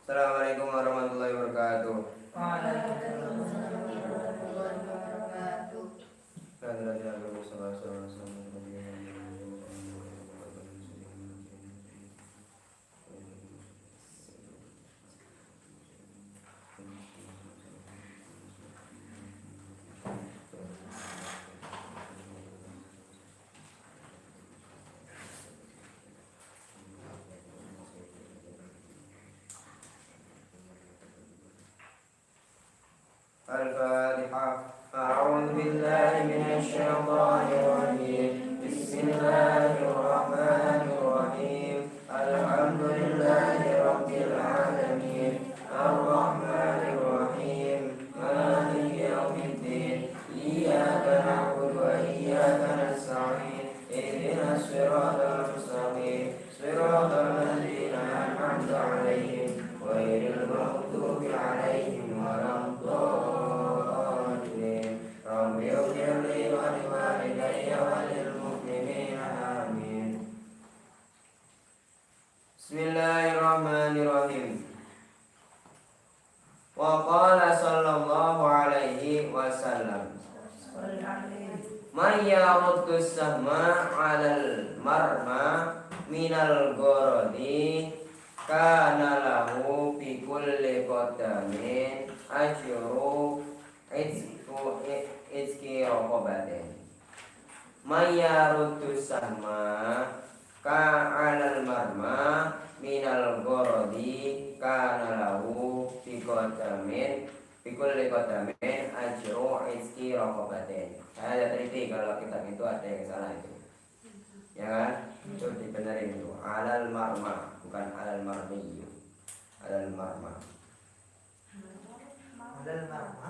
Assalamualaikum warahmatullahi wabarakatuh. Waalaikumsalam warahmatullahi wabarakatuh. Al-Fatihah. A'udzu billahi minasy syaithanir rajim. Bismillahirrahmanirrahim. Alhamdulillahi rabbil alamin. Ar-Rahmanir Rahim. Maliki yaumiddin. Iyyaka na'budu wa iyyaka nasta'in. Ihdinas siratal mustaqim. Siratal ladzina an'amta 'alaihim ghairil maghdubi 'alaihim waladdallin. Rabbi ighfirli wa liwalidayya wa lil mu'minina amin. Bismillahirrahmanirrahim. Wa qala sallallahu alaihi wasallam, man yaruddu sahma 'alal marma minal gharadi kana lahu fi kulli qadamin ajru izki raqabatin. Man yaruddu sahma ka 'alal marma minal gharadi kana lahu fi kulli qadamin ajru izki raqabatin. Ada teliti kalau kitab itu ada yang salah itu. Ya kan? Itu dibenerin itu. Alal marma, bukan alal marmi. Alal marma. Model marma.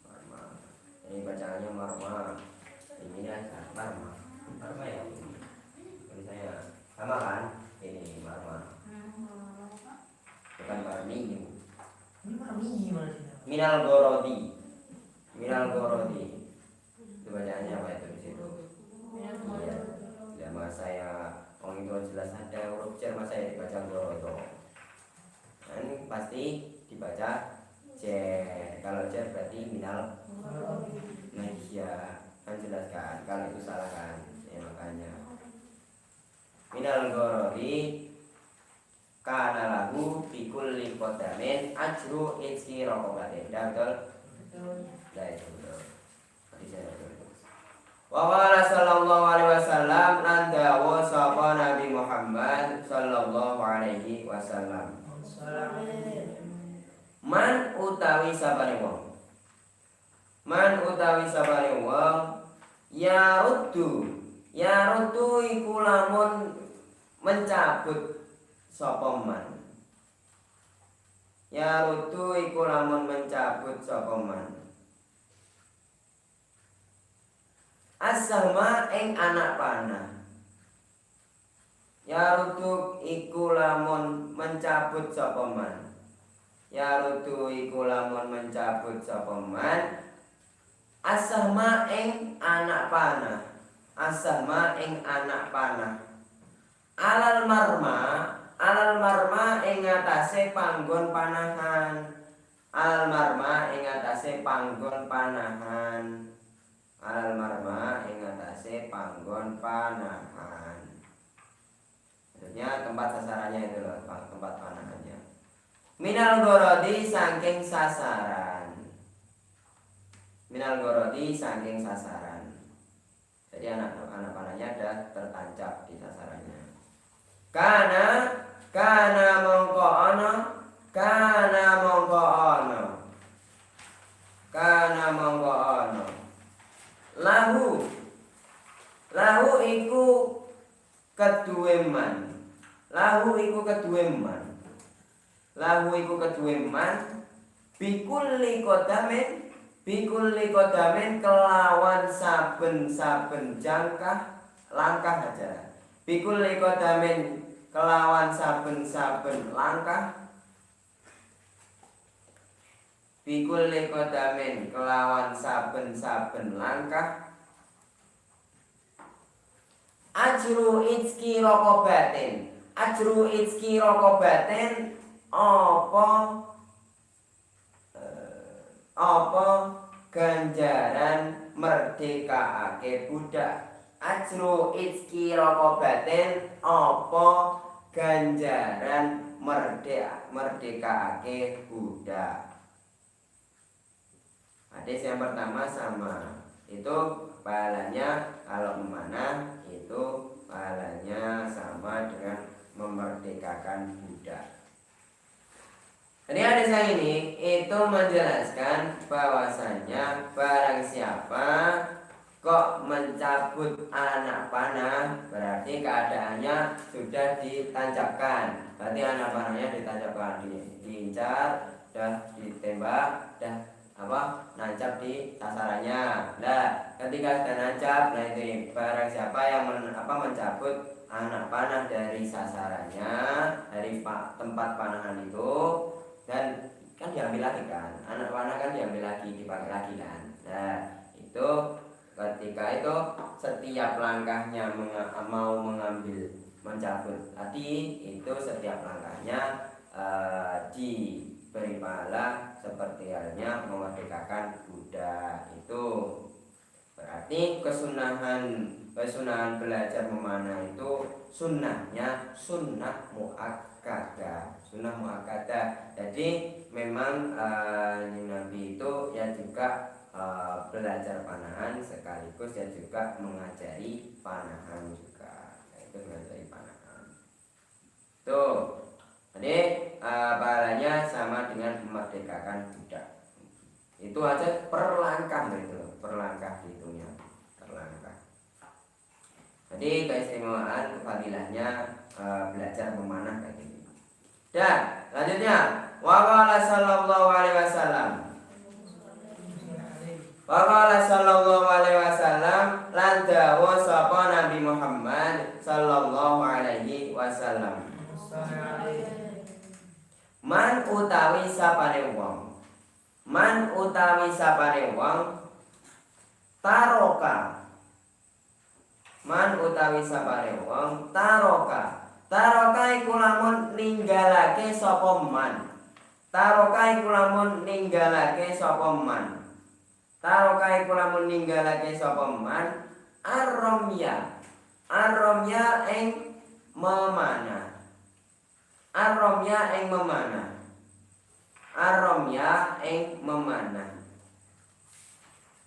Marma. Ini bacaannya marma. Ini ada marma. Marma ya. Tulisannya sama kan? Ini marma. Bukan marmi. Ini marmi mana sih? Minal gorodi. Minal gorodi. Itu bacaannya apa itu di situ? Iya. Ya mas saya orang itu jelas ada huruf cer, mas saya dibaca gorodo. Nah, ini pasti dibaca cer. Kalau cer berarti minal. Nah iya kan jelas kan. Kalau itu salah kan. Ya makanya minal gorodi kana lahu fi kulli qadamin ajru izki raqabatin. Betul? Nah itu betul. Wa qala sallallahu alaihi wasallam, lan dawu sapa Nabi Muhammad sallallahu alaihi wasallam, man utawi sapane wong, man utawi sapane wong ya ruddu iku lamun mencabut sapa man, ya ruddu iku lamun mencabut sapa man as-sahma ing anak panah. Ya rutu iku lamun mencabut sapa man. Ya rutu iku lamun mencabut sapa man as-sahma ing anak panah. As-sahma ing anak panah. Alal marma ing atase panggon panahan. Alal marma ing atase panggon panahan. Alal marma ing atase panggon panahan. Maksudnya tempat sasarannya itu loh, tempat panahannya. Minal gorodi saking sasaran. Minal gorodi saking sasaran. Jadi anak panahnya ada tertancap di sasarannya. Kana mongko ana. Kana mongko ana. Lahu iku keduwe man. Lahu iku keduwe man. Bikulli kodamin kelawan saben jangkah langkah aja. Bikulli kodamin kelawan saben langkah. Bikulli kodamin kelawan saben langkah. Ajru izki raqabatin apa ganjaran merdekaake budak. Ajru itki rokobatin, apa ganjaran merdekaake budak. Hadis yang pertama sama, itu pahalanya kalau memanah itu pahalanya sama dengan memerdekakan budak. Jadi hadis yang ini itu menjelaskan bahwasanya barang siapa kok mencabut anak panah, berarti keadaannya sudah ditancapkan. Berarti anak panahnya ditancapkan, diincar, dah ditembak, dah nancap di sasarannya. Nah, ketika sudah nancap, nah itu barang siapa yang mencabut anak panah dari sasarannya, dari tempat panahan itu, dan kan diambil lagi kan, anak panah kan diambil lagi, dipakai lagi kan. Nah, itu ketika itu setiap langkahnya mau mengambil mencabut tadi, itu setiap langkahnya diberi pahala seperti halnya memerdekakan budak. Itu berarti kesunahan belajar memanah itu sunnahnya sunnah muakkadah. Jadi memang Nabi itu ya juga belajar panahan sekaligus ya juga mengajari panahan juga. Itu mengajari panahan. Tuh. Jadi pahalanya sama dengan memerdekakan budak. Itu aja per langkah gitu, per langkah dihitungnya, per langkah. Jadi keistimewaan kefadilahnya belajar memanah kayak gini. Dan selanjutnya waqala sallallahu alaihi wasallam. Waqala sallallahu alaihi wasallam lan dawu sapa Nabi Muhammad sallallahu alaihi wasallam. Man utawi sapane wong. Man utawi sapane wong taroka. Man utawi sapane wong taroka. Taroka iku lamun ninggalake sapa man. Taroka iku lamun ninggalake sapa man. Taroka iku lamun ninggalake sapa man ar-ramya. Ar-ramya ing memanah. Ar-ramya ing memanah. Ar-ramya ing memanah.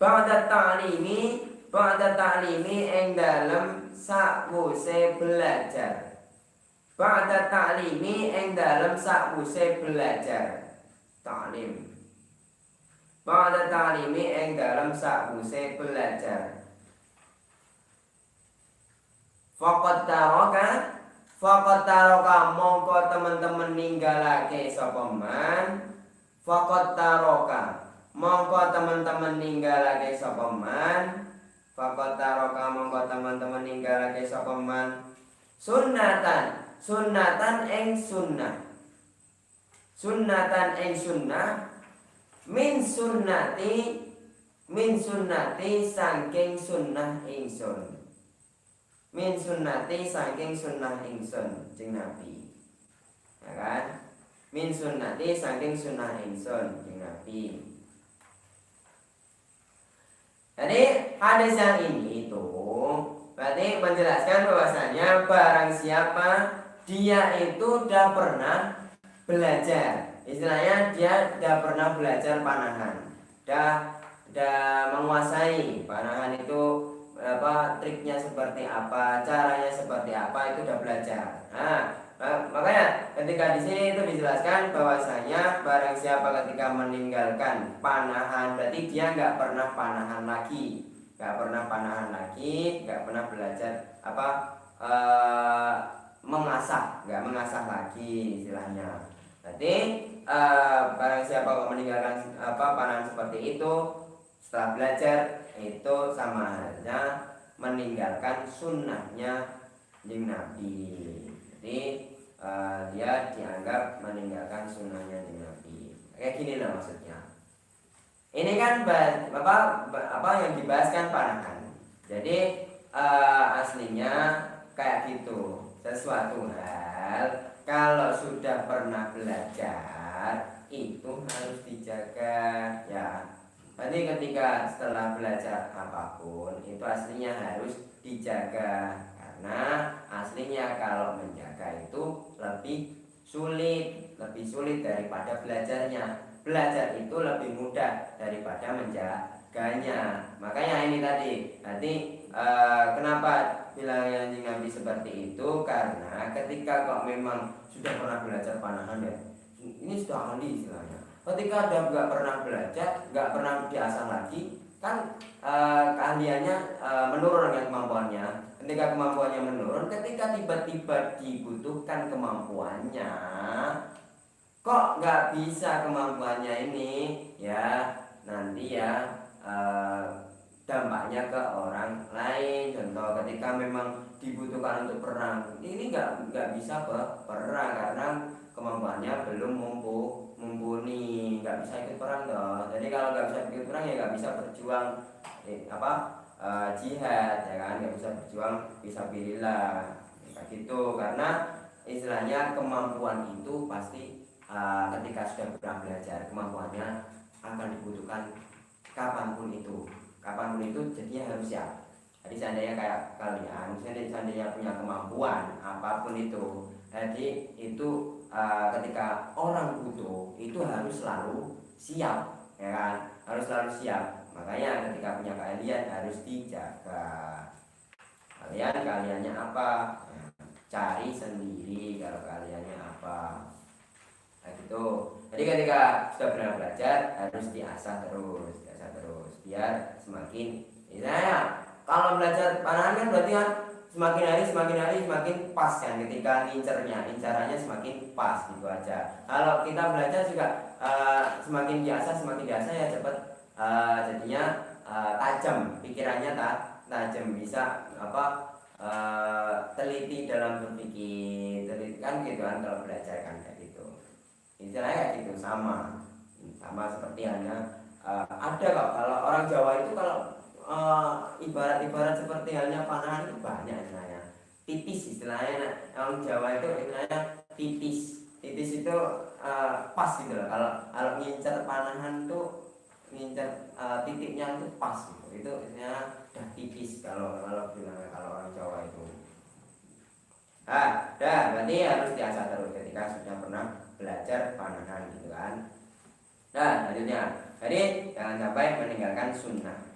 Ba'da ta'limi ing dalem sakwuse belajar. Ba'da ta'limi ing dalem sakwuse belajar. Ta'lim. Ba'da ta'limi ing dalem sakwuse belajar. Faqad taroka mongko teman-teman ninggalake sapa man. Faqad taroka mongko teman-teman ninggalake sapa man. Faqad taroka mongko teman-teman ninggalake sapa man. Sunnatan ing sunnah. Sunnatan ing sunnah. Min sunnati saking sunnah ingsun. Min sunnati saking sunnah ingsun jeng Nabi. Ya kan? Min sunnati saking sunnah ingsun jeng Nabi. Jadi hadis yang ini itu berarti menjelaskan bahwasanya barang siapa dia itu udah pernah belajar, istilahnya dia udah pernah belajar panahan, udah menguasai panahan itu triknya seperti apa, caranya seperti apa, itu udah belajar. Nah, makanya ketika di sini itu dijelaskan bahwasanya barang siapa ketika meninggalkan panahan berarti dia nggak pernah panahan lagi, nggak pernah belajar nggak mengasah lagi istilahnya. Berarti barang siapa meninggalkan panahan seperti itu setelah belajar, itu sama halnya meninggalkan sunnahnya jeng Nabi. Jadi dia dianggap meninggalkan sunnahnya jeng Nabi. Kayak gini lah maksudnya. Ini kan apa yang dibahas kan panahan. Jadi aslinya kayak gitu, sesuatu hal kalau sudah pernah belajar itu harus dijaga ya. Nanti ketika setelah belajar apapun itu aslinya harus dijaga, karena aslinya kalau menjaga itu lebih sulit daripada belajarnya. Belajar itu lebih mudah daripada menjaganya. Makanya ini tadi kenapa bilangnya Nabi seperti itu, karena ketika kok memang sudah pernah belajar panahan ya, ini sudah ahli istilahnya. Ketika ada nggak pernah belajar, nggak pernah diasah lagi, kan keahliannya menurun dengan kemampuannya. Ketika kemampuannya menurun, ketika tiba-tiba dibutuhkan kemampuannya, kok nggak bisa kemampuannya ini ya, nanti ya dampaknya ke orang lain. Contoh ketika memang dibutuhkan untuk perang, ini nggak bisa perang karena kemampuannya belum mumpuni, nggak bisa ikut perang toh. Jadi kalau nggak bisa ikut perang ya nggak bisa berjuang jihad ya kan, nggak bisa berjuang fisabilillah kayak gitu. Karena istilahnya kemampuan itu pasti ketika sudah pernah belajar, kemampuannya akan dibutuhkan kapanpun itu jadinya harus siap. Jadi seandainya kayak kalian, seandainya punya kemampuan apapun itu, jadi itu ketika orang butuh itu harus selalu siap ya kan, harus selalu siap. Makanya ketika punya keahlian harus dijaga. Kaliannya apa, cari sendiri kalau kaliannya apa. Nah gitu. Jadi ketika sudah pernah belajar harus diasah terus biar semakin, misalnya kalau belajar panahan kan berarti kan semakin hari semakin pas kan, ketika incarannya semakin pas gitu aja. Kalau kita belajar juga semakin diasah ya cepat jadinya tajam pikirannya, tajam, bisa teliti dalam berpikir, teliti kan gitu kan kalau belajar kan kayak gitu. Istilahnya kayak gitu, sama seperti hanya ada kok kalau orang Jawa itu kalau ibarat seperti halnya panahan itu banyak istilahnya. Titis istilahnya, orang Jawa itu istilahnya titis itu pas gitu loh. Kalau ngincer panahan tuh ngincer titiknya itu pas gitu. Itu istilahnya udah tipis kalau bilang kalau orang Jawa itu. Berarti harus diasah terus ketika sudah pernah belajar panahan gitu kan. Lanjutnya, jadi jangan sampai meninggalkan sunnah.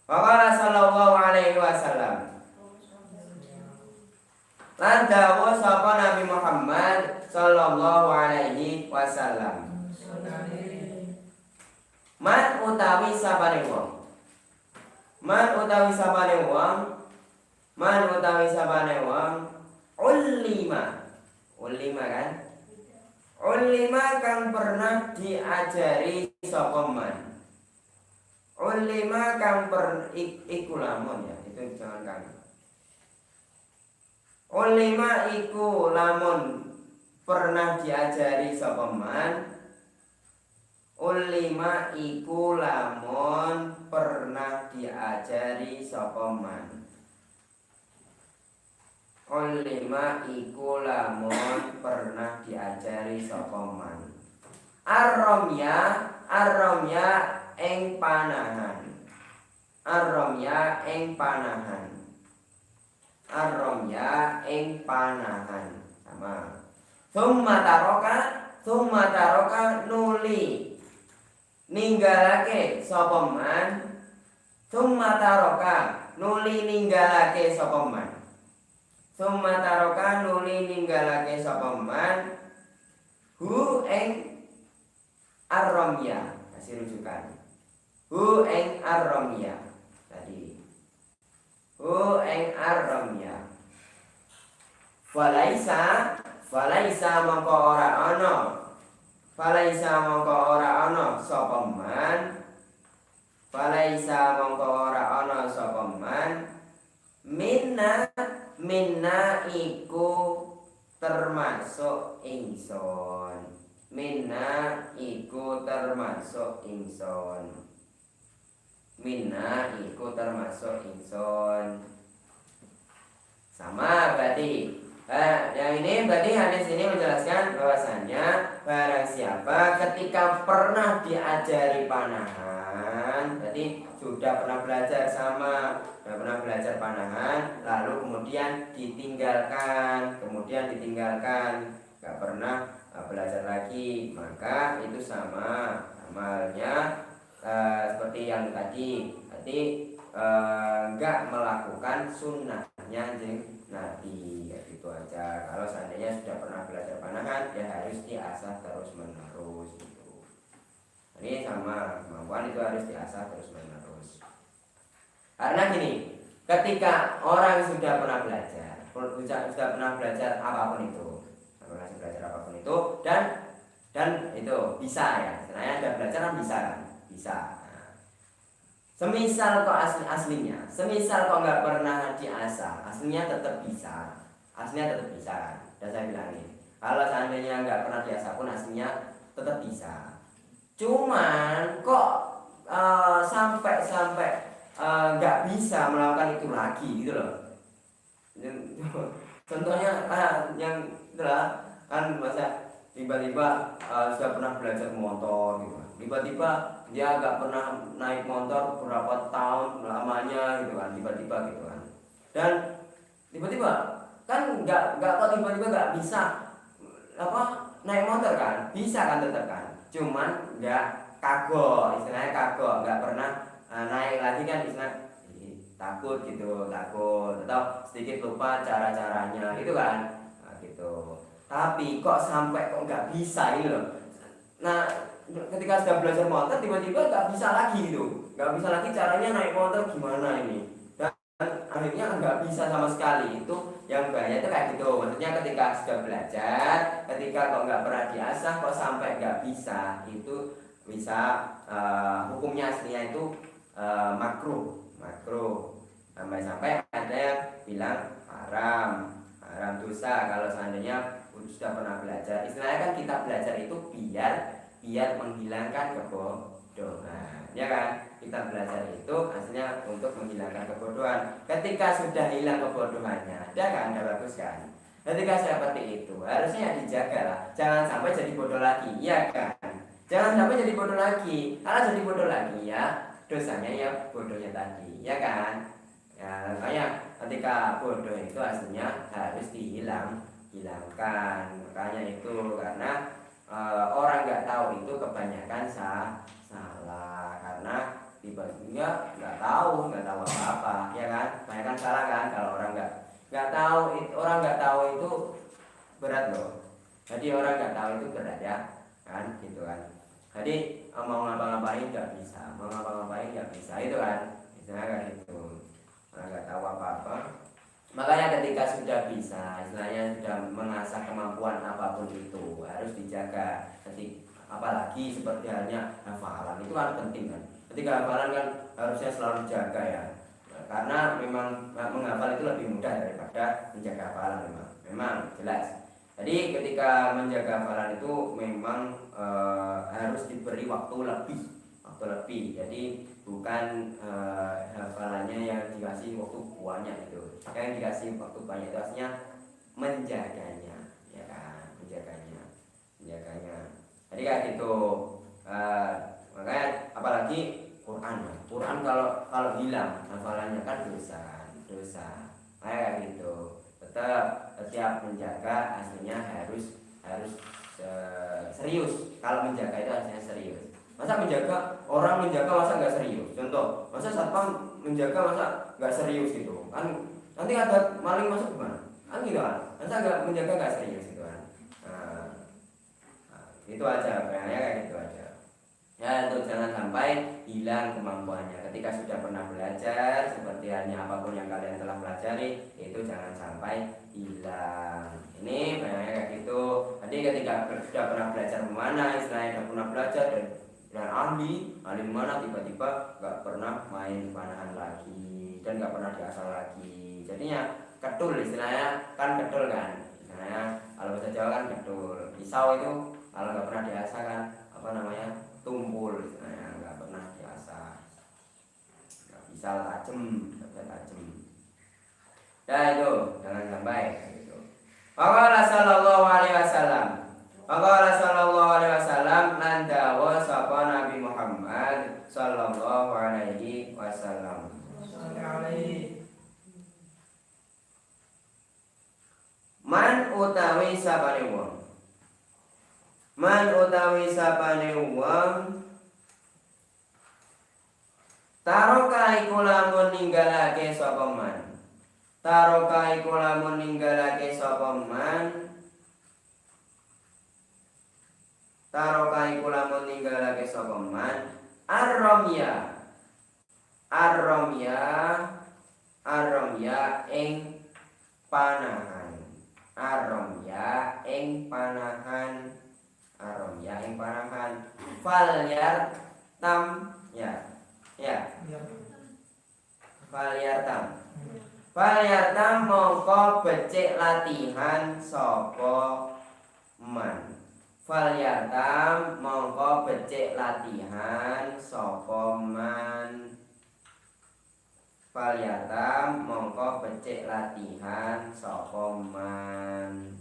Waqala sallallahu alaihi wasallam, lan dawuh sapa Nabi Muhammad sallallahu alaihi wasallam, man utawi sabane wong ulima kang pernah diajari sapa man. Ulima kang iku lamun ya, itu jangan kan. Ulima iku lamun pernah diajari sapa man. Ulima iku lamun pernah diajari sapa man. Ulima iku lamun pernah diajari sapa man. Ar-ramya ing panahan. Ar-ramya ing panahan. Sama. Summa taroka nuli ninggalake sapa man. Summa taroka nuli ninggalake sapa man. Summa taroka nuli ninggalake sapa man hu ing ar-ramya. Kasih rujukan hu ing ar-ramya tadi. Hu ing ar-ramya. Falaisa mongko ora ana. Falaisa mongko ora ana sapa man. Falaisa mongko ora ana sapa man minna iku termasuk ingsun. Minna iku termasuk ingsun. Minna iku termasuk ingsun. Sama berarti Yang ini berarti hadis ini menjelaskan bahwasannya barang siapa ketika pernah diajari panahan, berarti sudah pernah belajar panahan, lalu kemudian ditinggalkan, nggak pernah belajar lagi, maka itu sama amalnya seperti yang tadi, berarti nggak melakukan sunnahnya Nabi, ya gitu aja. Kalau seandainya sudah pernah belajar panahan, ya harus diasah terus menerus gitu. Ini sama kemampuan itu harus diasah terus menerus. Karena gini, ketika orang sudah pernah belajar apapun itu, dan itu bisa ya, sebenarnya ada belajar kan bisa. Semisal kok semisal kok nggak pernah diasah, aslinya tetap bisa kan. Dan saya bilangin, kalau seandainya nggak pernah diasah pun aslinya tetap bisa. Cuman kok sampai nggak bisa melakukan itu lagi gitu loh. Contohnya yang itulah kan masa tiba-tiba sudah pernah belajar motor gitu, tiba-tiba dia nggak pernah naik motor berapa tahun lamanya gitu kan, tiba-tiba gitu kan, dan tiba-tiba kan nggak kok tiba-tiba nggak bisa naik motor kan, bisa kan tetap kan, cuman nggak istilahnya kagok, nggak pernah naik lagi kan, istilah takut atau sedikit lupa cara-caranya gitu kan, gitu. Tapi kok sampai nggak bisa ini loh. Nah, ketika sudah belajar motor tiba-tiba nggak bisa lagi caranya naik motor gimana ini, dan akhirnya nggak bisa sama sekali. Itu yang bahaya itu kayak gitu. Maksudnya ketika sudah belajar, ketika kok nggak pernah diasah kok sampai nggak bisa, itu bisa hukumnya aslinya itu makruh sampai ada yang bilang haram dosa kalau seandainya sudah pernah belajar. Istilahnya kan kita belajar itu biar menghilangkan kebodohan, ya kan? Kita belajar itu aslinya untuk menghilangkan kebodohan. Ketika sudah hilang kebodohannya, kan? Udah bagus kan? Ketika seperti itu harusnya dijaga lah, jangan sampai jadi bodoh lagi, ya kan? Jangan sampai jadi bodoh lagi. Kalau jadi bodoh lagi ya dosanya ya bodohnya tadi, ya kan? Ya, makanya ketika bodoh itu aslinya harus hilangkan. Makanya itu karena orang nggak tahu itu kebanyakan salah karena tiba-tiba nggak tahu apa-apa, ya kan? Kebanyakan salah kan kalau orang nggak tahu itu berat loh. Jadi orang nggak tahu itu berat ya kan, gitu kan. Jadi mau ngapa-ngapain nggak bisa, itu kan, misalnya kan itu orang nggak tahu apa-apa. Makanya ketika sudah bisa, istilahnya sudah mengasah kemampuan apapun itu harus dijaga. Apalagi seperti halnya hafalan itu kan penting kan. Ketika hafalan kan harusnya selalu dijaga ya, karena memang menghafal itu lebih mudah daripada menjaga hafalan, memang jelas. Jadi ketika menjaga hafalan itu memang harus diberi waktu lebih. Jadi bukan hafalannya yang dikasih waktu banyak itu. Yang dikasih waktu banyak itu artinya menjaganya, ya kan? Menjaganya. Jadi kayak gitu. Makanya apalagi Quran kalau hilang hafalannya kan dosa. Kayak gitu. Tetap setiap menjaga aslinya harus serius. Kalau menjaga itu aslinya serius. Masa orang menjaga masa nggak serius? Contoh, masa satpam menjaga masa nggak serius gitu? Kan nanti ada maling masuk gimana? Kan gitu kan? Masa nggak menjaga nggak serius gitu kan? Itu aja, kayaknya kayak gitu aja. Ya, untuk jangan sampai hilang kemampuannya. Ketika sudah pernah belajar, seperti halnya apapun yang kalian telah pelajari, itu jangan sampai hilang. Ini kayaknya kayak gitu. Jadi ketika sudah pernah belajar mana, istilahnya sudah pernah belajar dan ahli mana tiba-tiba nggak pernah main panahan lagi dan nggak pernah diasah lagi. Jadinya ketul, istilahnya kan ketul kan. Istilahnya kalau bahasa Jawa kan ketul. Pisau itu kalau nggak pernah diasah kan tumpul, istilahnya nggak pernah diasah, nggak bisa tajam. Ya itu jangan sampai gitu. sapane wong. Man utawi sapane wong taroka iku lamun ninggalake sapa man. Taroka iku lamun ninggalake sapa man. Taroka iku lamun ninggalake sapa man. Ar-ramya. Ar-ramya. Ar-ramya ing panahan. Ar-ramya ing panahan. Ar-ramya ing panahan. Falyar tam ya. Ya. Falyartam. Falyartam mongko becik latihan sapa man. Falyartam mongko becik latihan sapa man. Falyartam mongko becik latihan sapa man.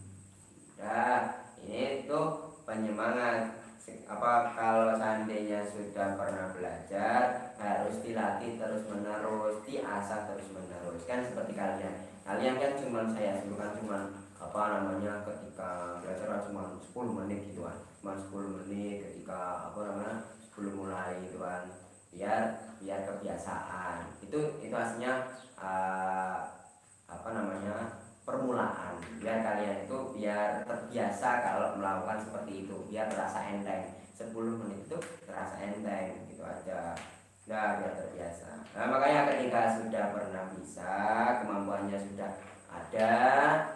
Nah, ini tuh penyemangat. Kalau seandainya sudah pernah belajar harus dilatih terus menerus, diasah terus menerus. Kan seperti kalian kan cuma saya dulu kan cuma ketika belajar cuma 10 menit gitu kan, cuma 10 menit ketika sebelum mulai gitu kan, biar kebiasaan. Itu aslinya permulaan, biar kalian itu biar terbiasa kalau melakukan seperti itu, biar terasa enteng. 10 menit itu terasa enteng gitu aja. Nah, biar terbiasa. Nah, makanya ketika sudah pernah bisa, kemampuannya sudah ada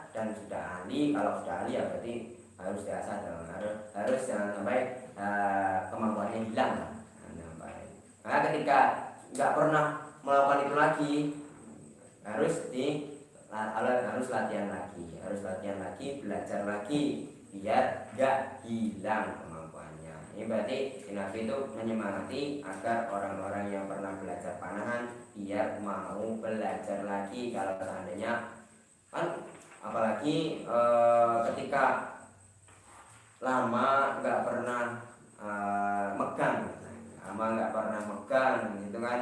dan sudah ahli, kalau sudah ahli ya berarti harus diasah, harus jangan sampai kemampuannya hilang. Nah, ketika nggak pernah melakukan itu lagi, harus latihan lagi, belajar lagi biar gak hilang kemampuannya. Ini berarti Nabi itu menyemangati agar orang-orang yang pernah belajar panahan biar mau belajar lagi. Kalau seandainya kan apalagi ketika lama nggak pernah megang gitu kan,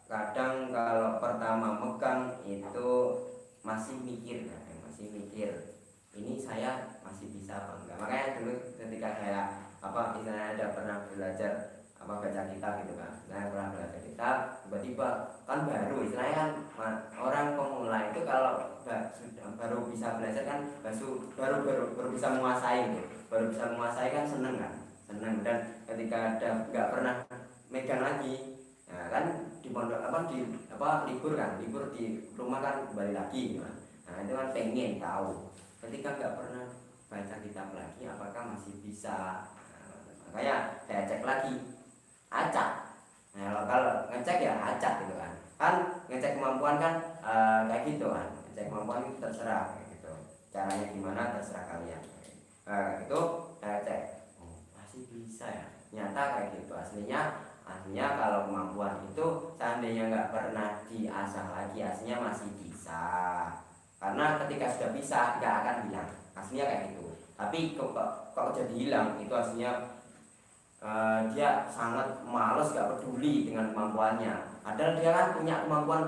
kadang kalau pertama megang itu masih mikir ini saya masih bisa apa enggak. Makanya dulu ketika saya misalnya ada pernah belajar baca kitab gitu kan, saya pernah belajar kitab, tiba-tiba kan baru istilahnya kan orang pemula itu kalau baru bisa belajar kan baru bisa menguasai gitu, baru bisa menguasai kan seneng dan ketika ada nggak pernah megang lagi. Nah, kan di pondok libur di rumah kan kembali lagi kan. Nah, itu kan pengen tahu ketika nggak pernah baca kitab lagi apakah masih bisa. Nah, makanya saya cek lagi, acak. Nah, kalau ngecek ya acak gitu kan ngecek kemampuan kan kayak gitu kan, ngecek kemampuan itu terserah kayak gitu, caranya gimana terserah kalian. Nah, itu saya cek, masih bisa ya, nyata kayak gitu. Aslinya kalau kemampuan itu seandainya nggak pernah diasah lagi, aslinya masih bisa. Karena ketika sudah bisa nggak akan hilang, aslinya kayak gitu. Tapi kok jadi hilang itu aslinya dia sangat malas, nggak peduli dengan kemampuannya. Padahal dia kan punya kemampuan.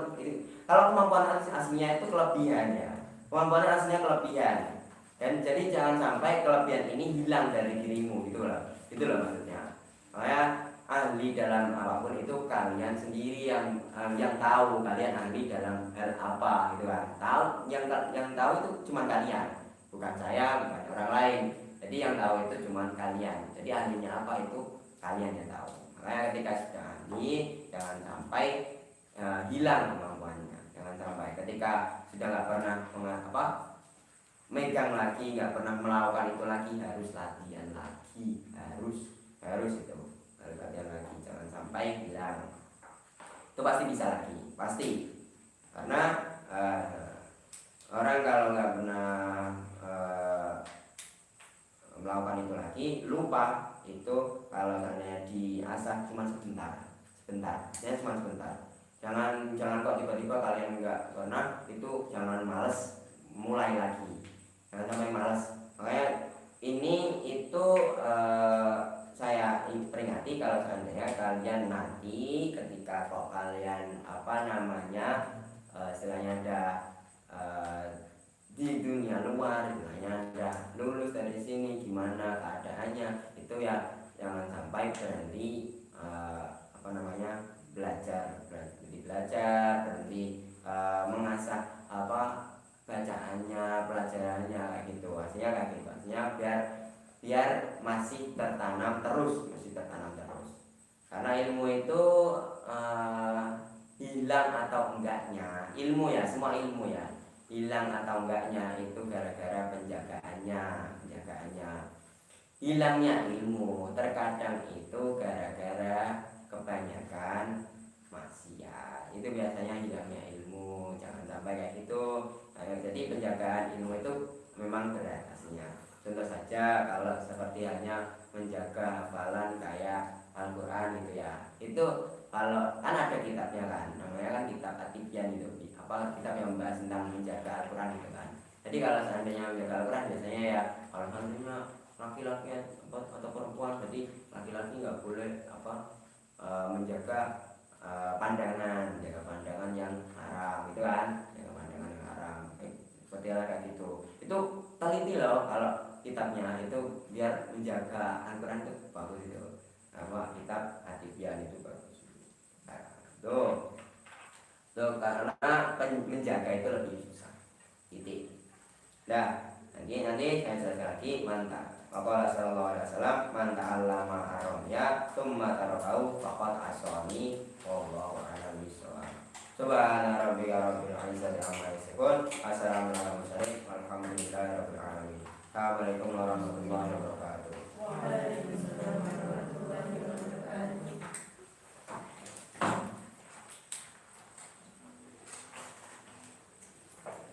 Kalau kemampuan aslinya itu kelebihan ya, kemampuannya aslinya kelebihan. Dan jadi jangan sampai kelebihan ini hilang dari dirimu gitu loh maksudnya. Makanya ahli dalam apapun itu kalian sendiri yang tahu kalian ahli dalam hal apa gitu kan. Yang tahu itu cuma kalian, bukan saya, bukan orang lain. Jadi yang tahu itu cuma kalian. Jadi ahlinya apa itu kalian yang tahu. Makanya ketika sudah ahli jangan sampai hilang kemampuannya. Jangan sampai ketika sudah nggak pernah megang lagi, nggak pernah melakukan itu lagi, harus latihan lagi, harus itu. Latihan lagi, jangan sampai hilang. Itu pasti bisa lagi, pasti. Karena orang kalau nggak pernah melakukan itu lagi, lupa itu kalau misalnya diasah cuma sebentar, ya cuma sebentar. Jangan kok tiba-tiba kalian nggak pernah itu, jangan males mulai lagi, jangan sampai males. Makanya ini itu saya peringati kalau seandainya kalian nanti ketika kok kalian istilahnya ada di dunia luar gitu ya jangan sampai berhenti belajar, berhenti mengasah bacaannya, pelajarannya kayak gitu. Artinya kayak gitu. Artinya biar masih tertanam terus. Karena ilmu itu hilang atau enggaknya, ilmu ya, semua ilmu ya, hilang atau enggaknya itu gara-gara penjagaannya. Hilangnya ilmu terkadang itu gara-gara kebanyakan maksiat. Itu biasanya hilangnya ilmu, jangan sampai kayak gitu. Jadi penjagaan ilmu itu memang berat aslinya. Contoh saja kalau seperti halnya menjaga hafalan kayak Al-Quran gitu ya. Itu kalau kan ada kitabnya kan, namanya kan kitab At-Tibyan itu, kitab yang membahas tentang menjaga Al-Quran gitu kan. Jadi kalau seandainya menjaga Al-Quran biasanya ya kalau seandainya laki-laki atau perempuan, jadi laki-laki nggak boleh menjaga pandangan yang haram gitu kan, jaga pandangan yang haram seperti kayak gitu. Itu teliti loh kalau kitabnya itu biar menjaga Al-Quran itu bagus itu. Kitab At-Tibyan itu bagus. Tuh karena menjaga itu lebih susah. Titik. Nah, nanti saya jelaskan lagi. Mantap. Qala sallallahu alaihi wasallam, man ta'allama arabiyya tsumma tarakahu faqad asani wallahu a'lam bissawab. Subhana rabbika rabbil izzati amma yasifun. Assalamualaikum warahmatullahi wabarakatuh. Assalamualaikum warahmatullahi wabarakatuh.